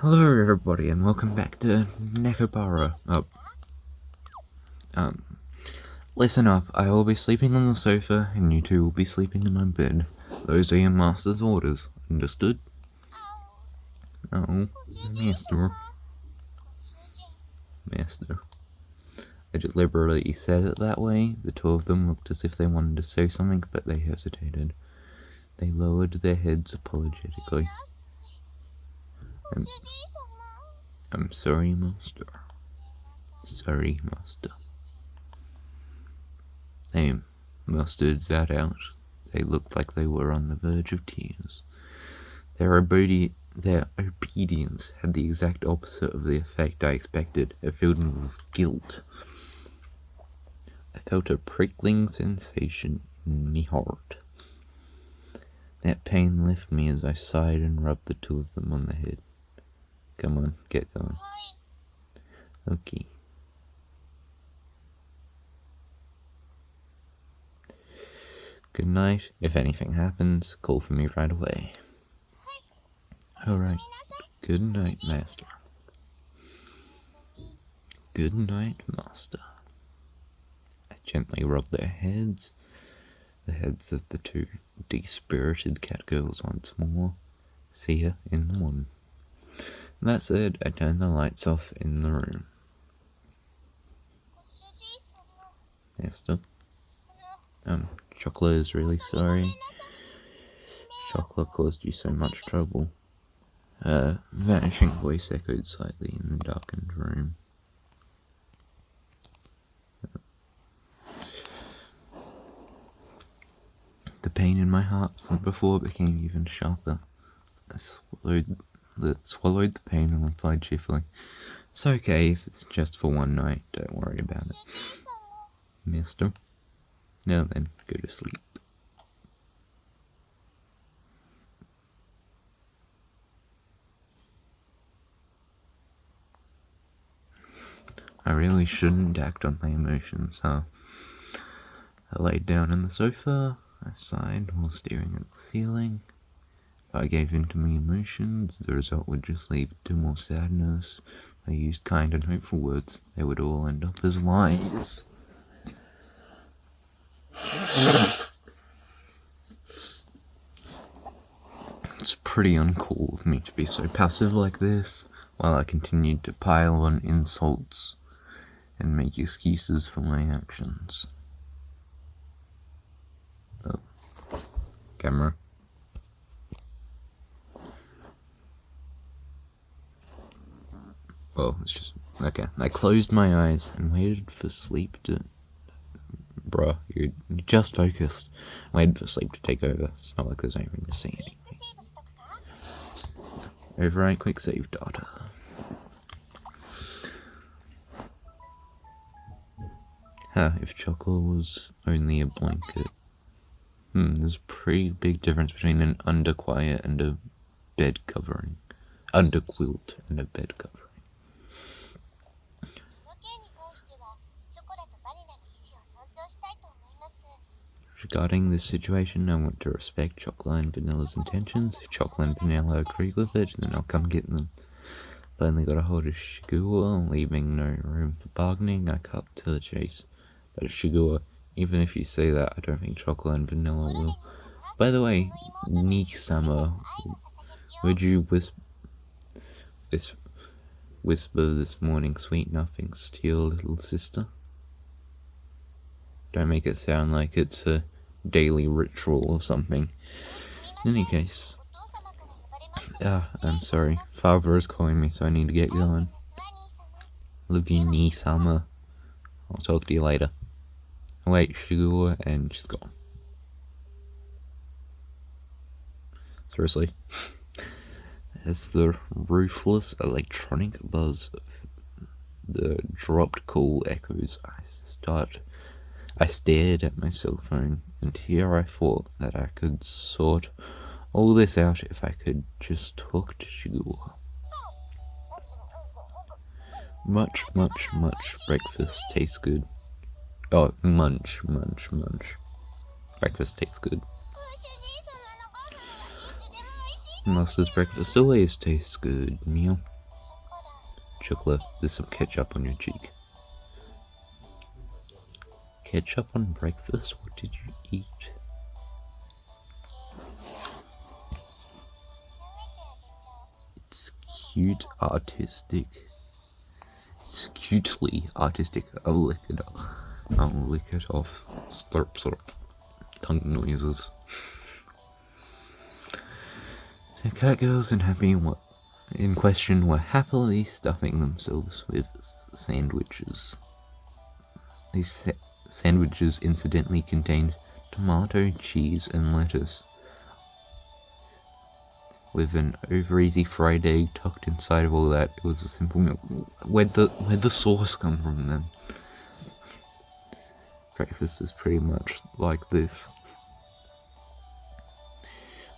Hello everybody and welcome back to Nekopara. Listen up, I will be sleeping on the sofa and you two will be sleeping in my bed. Those are your master's orders, understood? Oh, Master. I deliberately said it that way. The two of them looked as if they wanted to say something, but they hesitated. They lowered their heads apologetically. I'm sorry, Master. Sorry, Master. They mustered that out. They looked like they were on the verge of tears. Their obedience had the exact opposite of the effect I expected. It filled me with guilt. I felt a prickling sensation in my heart. That pain left me as I sighed and rubbed the two of them on the head. Come on, get going. Okay. Good night. If anything happens, call for me right away. Alright. Good night, Master. Good night, Master. I gently rubbed their heads, the heads of the two dispirited cat girls once more. See ya in the morning. That said, I turned the lights off in the room. Master? Chocolate is really sorry. Chocolate caused you so much trouble. Vanishing voice echoed slightly in the darkened room. The pain in my heart from before became even sharper. I swallowed the pain and replied cheerfully, "It's okay if it's just for one night, don't worry about it." Mister? Now then, go to sleep. I really shouldn't act on my emotions, huh? I laid down on the sofa, I sighed while staring at the ceiling. If I gave in to my emotions, the result would just lead to more sadness. If I used kind and hopeful words, they would all end up as lies. It's pretty uncool of me to be so passive like this, while I continued to pile on insults and make excuses for my actions. Oh. Camera. Well, it's just... okay. I closed my eyes and waited for sleep to... Bruh, you're just focused. Waited for sleep to take over. It's not like there's anything to see anyway. Overwrite quick save data. If chocolate was only a blanket. There's a pretty big difference between an underquiet and a bed covering. Underquilt and a bed covering. Regarding this situation, I want to respect Chocolate and Vanilla's intentions. If Chocolate and Vanilla agree with it, then I'll come get them. I've only got a hold of Shigua, leaving no room for bargaining. I cut to the chase. But Shigua, even if you say that, I don't think Chocolate and Vanilla will. By the way, Ni-sama, would you whisper this morning sweet nothings to your little sister? Don't make it sound like it's a daily ritual or something. In any case, I'm sorry. Father is calling me, so I need to get going. Love you, Ni-sama. I'll talk to you later. Wait, Shigua, and she's gone. Seriously. As the ruthless electronic buzz of the dropped call echoes, I stared at my cell phone, and here I thought that I could sort all this out if I could just talk to Shigua. Much breakfast tastes good. Oh, munch. Breakfast tastes good. Master's breakfast always tastes good, meow. Chocolate, there's some ketchup on your cheek. Ketchup on breakfast? What did you eat? It's cute, artistic. It's cutely artistic. I'll lick it off. I'll lick it off. Slurp, slurp. Tongue noises. The cat girls in question were happily stuffing themselves with sandwiches. These sandwiches incidentally contained tomato, cheese, and lettuce, with an over-easy fried egg tucked inside of all that. It was a simple meal. Where'd the sauce come from then? Breakfast is pretty much like this.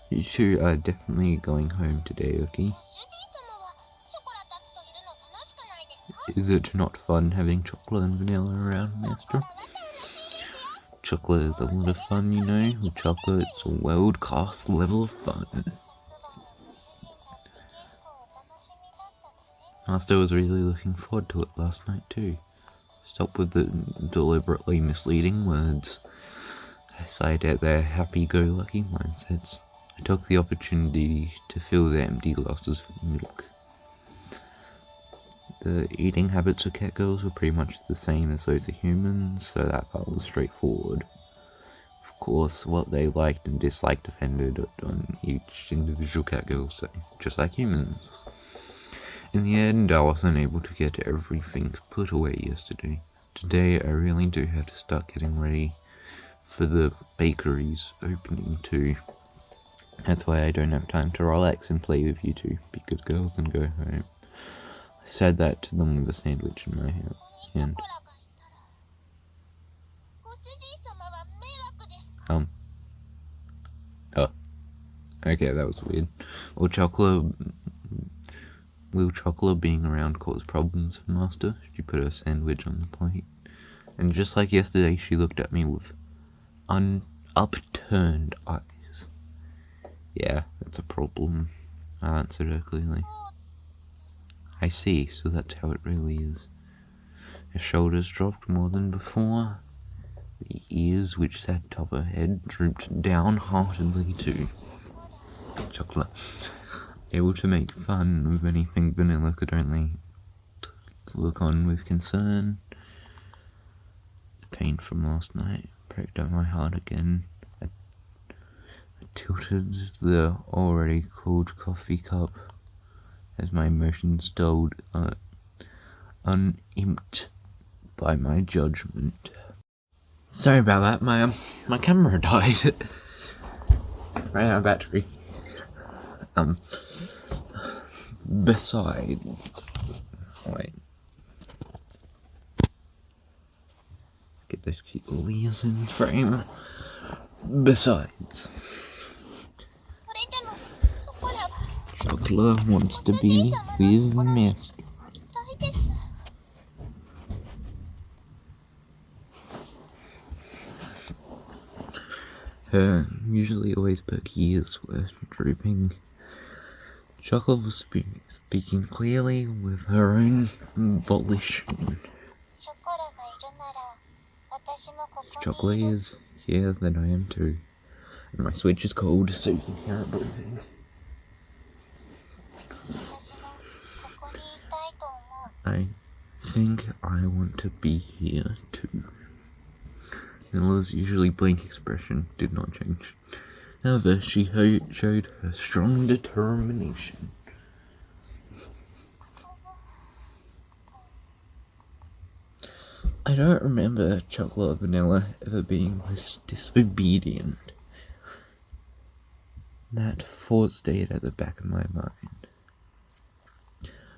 You two are definitely going home today, okay? Is it not fun having chocolate and vanilla around, Master? Chocolate is a lot of fun, you know. With chocolate, it's a world-class level of fun. Master was really looking forward to it last night too. Stop with the deliberately misleading words. I sighed at their happy-go-lucky mindsets. I took the opportunity to fill their empty glasses with milk. The eating habits of cat girls were pretty much the same as those of humans, so that part was straightforward. Of course, what they liked and disliked depended on each individual cat girl, so just like humans. In the end, I wasn't able to get everything put away yesterday. Today, I really do have to start getting ready for the bakery's opening too. That's why I don't have time to relax and play with you two. Be good girls and go home. I said that to them with a sandwich in my hand. Oh. Okay, that was weird. Will chocolate being around cause problems for Master? She put her sandwich on the plate. And just like yesterday, she looked at me with upturned eyes. Yeah, that's a problem. I answered her clearly. I see, so that's how it really is. Her shoulders dropped more than before. The ears, which sat atop her head, drooped downheartedly too. Chocolate, able to make fun of anything vanilla, could only look on with concern. The pain from last night pricked at my heart again. I tilted the already cold coffee cup as my emotions dulled, unimped by my judgment. Sorry about that, my camera died. Ran out of battery. Besides, wait. Get those cute ears in frame. Besides, Chocolate wants to be with Master. Her usually always perky ears were drooping. Chocolate was speaking clearly with her own volition. If Chocolate is here, then I am too. And my switch is cold, so you can hear it breathing. I think I want to be here too. Nilla's usually blank expression did not change. However, she showed her strong determination. I don't remember Chocolate or Vanilla ever being this disobedient. That thought stayed at the back of my mind.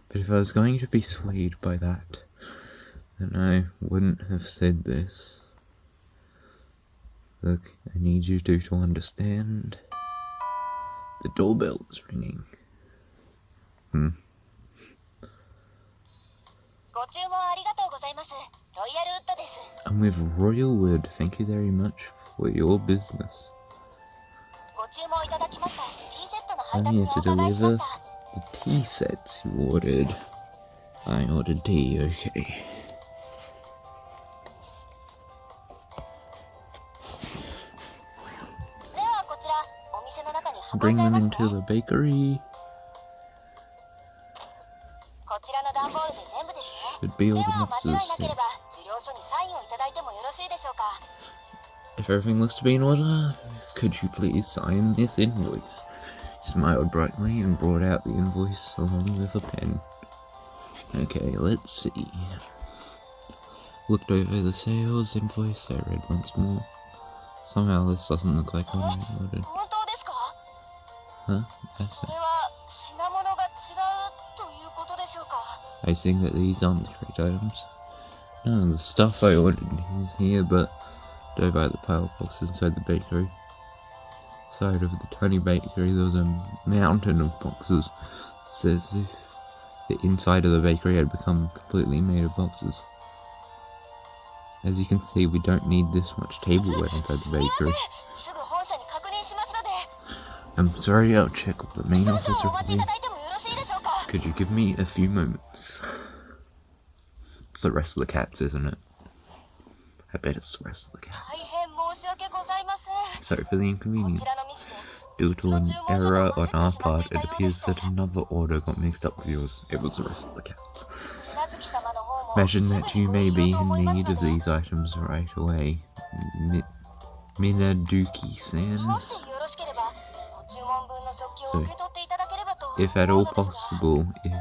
But if I was going to be swayed by that, then I wouldn't have said this. Look, I need you two to understand. The doorbell is ringing. I'm with Royalwood. Thank you very much for your business. I'm here to deliver the tea sets you ordered. I ordered tea, okay. Bring them into the bakery. Should be all the mixes here. If everything looks to be in order, could you please sign this invoice? He smiled brightly and brought out the invoice along with a pen. Okay, let's see. Looked over the sales invoice, I read once more. Somehow this doesn't look like what I ordered. Huh? That's it. I think that these aren't the correct items. No, the stuff I ordered is here, but don't buy the pile boxes inside the bakery. Inside of the tiny bakery, there was a mountain of boxes. It says if the inside of the bakery had become completely made of boxes. As you can see, we don't need this much tableware inside the bakery. I'm sorry, I'll check with the main officer for you. Could you give me a few moments? It's the rest of the cats, isn't it? I bet it's the rest of the cats. Sorry for the inconvenience. Due to an error on our part, it appears that another order got mixed up with yours. It was the rest of the cats. Imagine that you may be in need of these items right away. Minaduki-san. So, if at all possible, if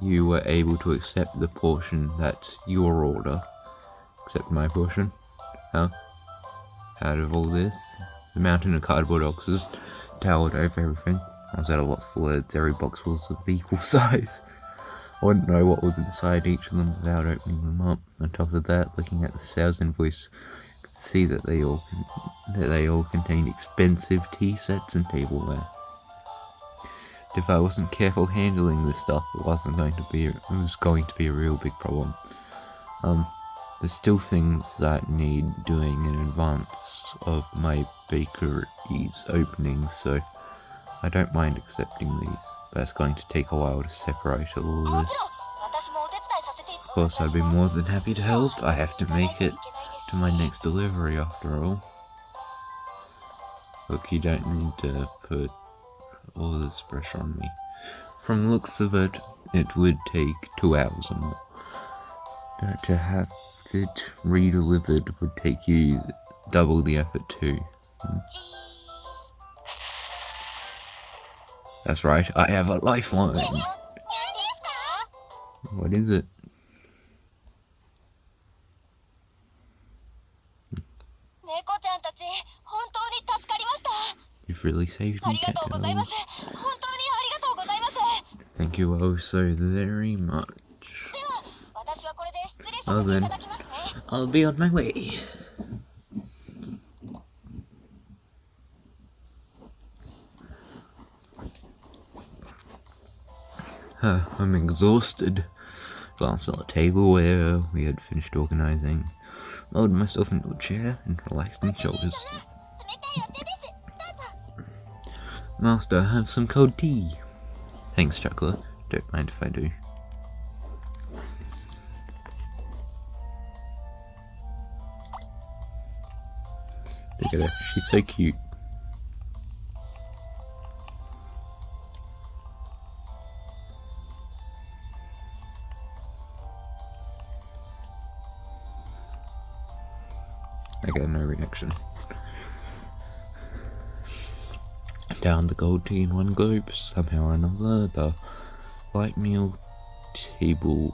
you were able to accept the portion that's your order. Accept my portion. Huh? Out of all this, the mountain of cardboard boxes towered over everything. I was at a loss for words. Every box was of equal size. I wouldn't know what was inside each of them without opening them up. On top of that, looking at the sales invoice, I could see that they all contained expensive tea sets and tableware. If I wasn't careful handling this stuff, it was going to be a real big problem. There's still things that need doing in advance of my bakery's opening, so I don't mind accepting these, but it's going to take a while to separate all this. Of course, I'd be more than happy to help. I have to make it to my next delivery after all. Look, you don't need to put all this pressure on me. From the looks of it, it would take 2 hours or more. But to have it re-delivered would take you double the effort too. That's right, I have a lifeline. What is it? You've really saved me, cat girls. Thank you oh so very much. Well then, I'll be on my way. I'm exhausted. Glanced at the table where we had finished organizing. Lowered myself into a chair and relaxed my shoulders. Master, have some cold tea. Thanks, Chuckler. Don't mind if I do. Look at her, she's so cute. I got no reaction. Down the gold tea in one globe, somehow or another, the light meal tableware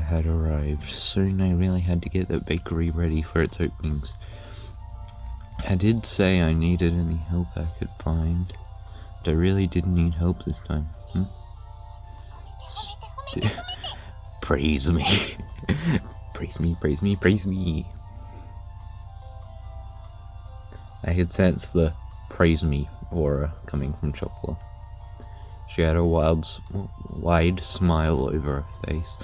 had arrived. Soon I really had to get the bakery ready for its openings. I did say I needed any help I could find, but I really did need help this time. Praise me. Praise me, praise me, praise me. I could sense the praise me aura coming from Chopla. She had a wide smile over her face,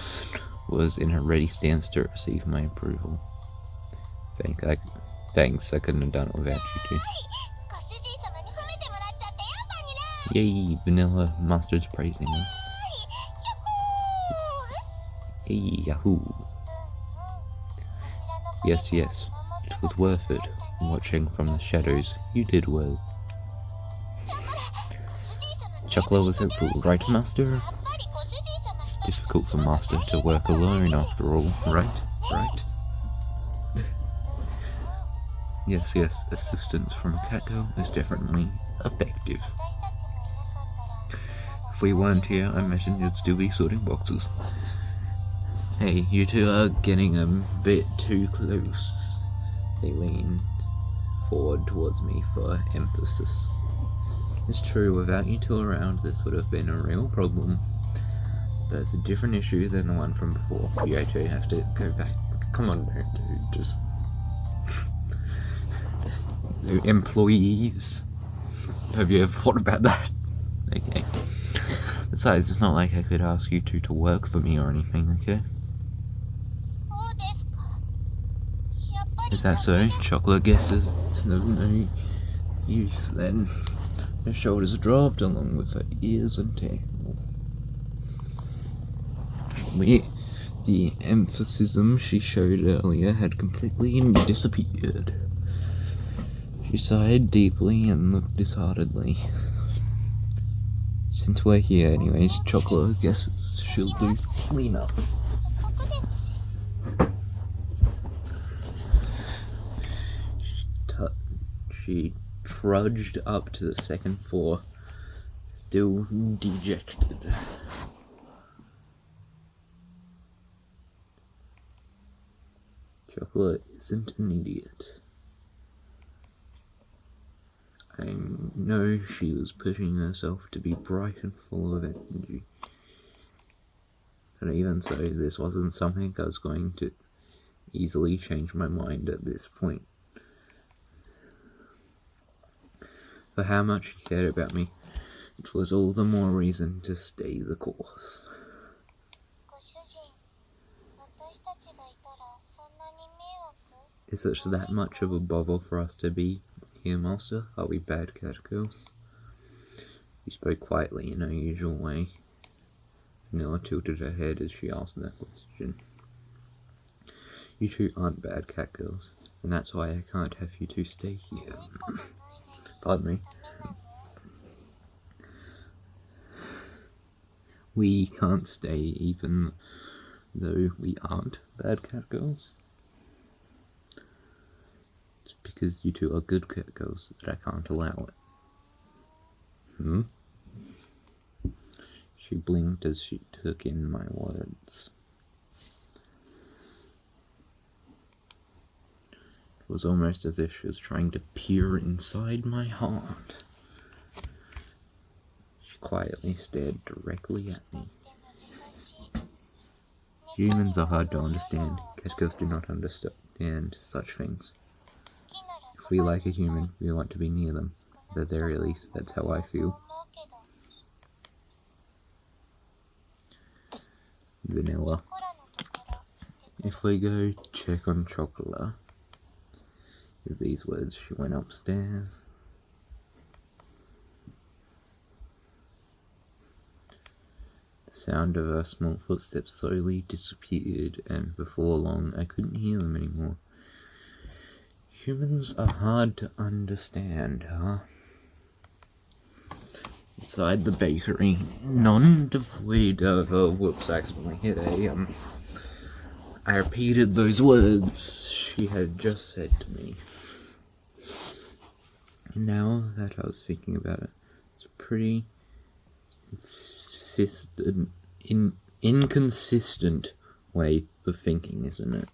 was in a ready stance to receive my approval. Thanks, I couldn't have done it without you two. Yay, Vanilla Master's praising us. Hey, yahoo. Yes, yes, it was worth it. Watching from the shadows, you did well. Chocolate was helpful, right, Master? Difficult for Master to work alone, after all, right? Right? Yes, yes, assistance from a cat girl is definitely effective. If we weren't here, I imagine you'd still be sorting boxes. Hey, you two are getting a bit too close. They leaned forward towards me for emphasis. It's true, without you two around, this would have been a real problem. But it's a different issue than the one from before. You two have to go back. Come on, dude, just... Employees. Have you ever thought about that? Okay. Besides, it's not like I could ask you two to work for me or anything, okay? Is that so? Chocolate guesses it's no use then. Her shoulders dropped along with her ears and tail. The emphasis she showed earlier had completely disappeared. She sighed deeply and looked disheartedly. Since we're here anyways, Chocolate guesses she'll do cleanup. She trudged up to the second floor, still dejected. Chocolate isn't an idiot. I know she was pushing herself to be bright and full of energy. But even so, this wasn't something I was going to easily change my mind at this point. For how much she cared about me, it was all the more reason to stay the course. Is it that much of a bother for us to be here, Master? Are we bad cat girls? She spoke quietly in her usual way. Vanilla tilted her head as she asked that question. You two aren't bad cat girls, and that's why I can't have you two stay here. Pardon me. We can't stay even though we aren't bad cat girls. It's because you two are good cat girls that I can't allow it. She blinked as she took in my words. It was almost as if she was trying to peer inside my heart. She quietly stared directly at me. Humans are hard to understand. Cat girls do not understand such things. If we like a human, we want to be near them. At the very least, that's how I feel. Vanilla. If we go check on Chocolate. With these words, she went upstairs. The sound of her small footsteps slowly disappeared, and before long, I couldn't hear them anymore. Humans are hard to understand, huh? Inside the bakery, none devoid of whoops, I accidentally hit I repeated those words she had just said to me. Now that I was thinking about it, it's a pretty inconsistent way of thinking, isn't it?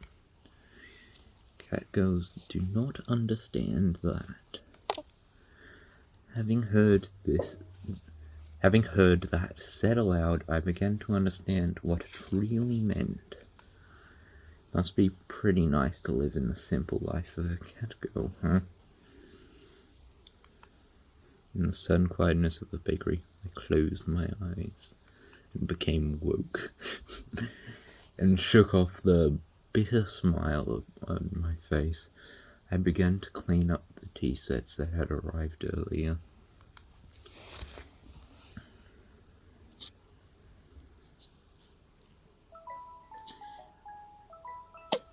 Cat girls do not understand that. Having heard that said aloud, I began to understand what it really meant. Must be pretty nice to live in the simple life of a cat girl, huh? In the sudden quietness of the bakery, I closed my eyes and became woke and shook off the bitter smile on my face. I began to clean up the tea sets that had arrived earlier.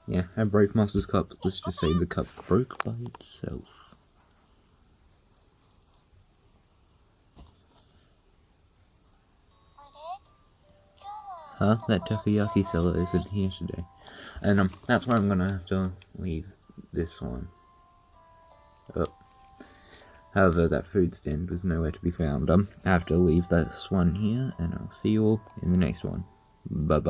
Yeah, I broke Master's cup. Let's just say the cup broke by itself. Huh? That takoyaki seller isn't here today. And that's where I'm gonna have to leave this one. Oh. However, that food stand was nowhere to be found. I have to leave this one here, and I'll see you all in the next one. Bye-bye.